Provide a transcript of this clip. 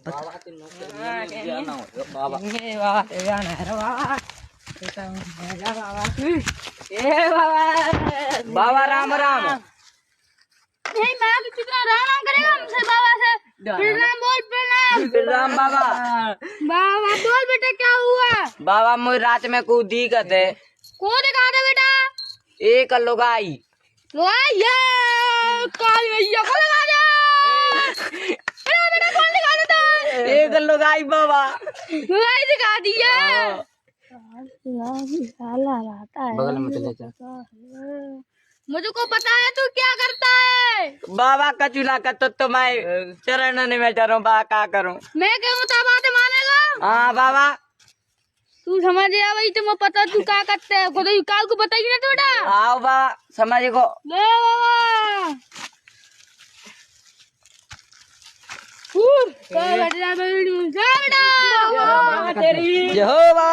बाबा की नौकरी जाना हो बाबा ये बाबा ते जाना है रे बाबा बेटा मेरा बाबा ए बाबा बाबा राम राम नहीं मैं तो कितना राम करेगा हमसे बाबा से प्रणाम बोल प्रणाम राम बाबा बाबा बोल बेटा क्या हुआ बाबा मुझे रात में को दिक्कत है को दिखा दे बेटा एक लुगाई लो ये काली भैया को लगा दे बेटा बेटा कौन दिखा देता है एक लुगाई बाबा वही दिखा दिया बगल में चले जा मुझे को पता है तू क्या करता है बाबा कचूला का तो मैं चरण में चढ़ू बा का करूं मैं कहूँ तो बात मानेगा हाँ बाबा तू समझ गया भाई तुम्हें पता तू क्या करते है खुद ही काल को बताइए ना बेटा आओ बाबा समझ को ले बाबा बेटा जय हो बाबा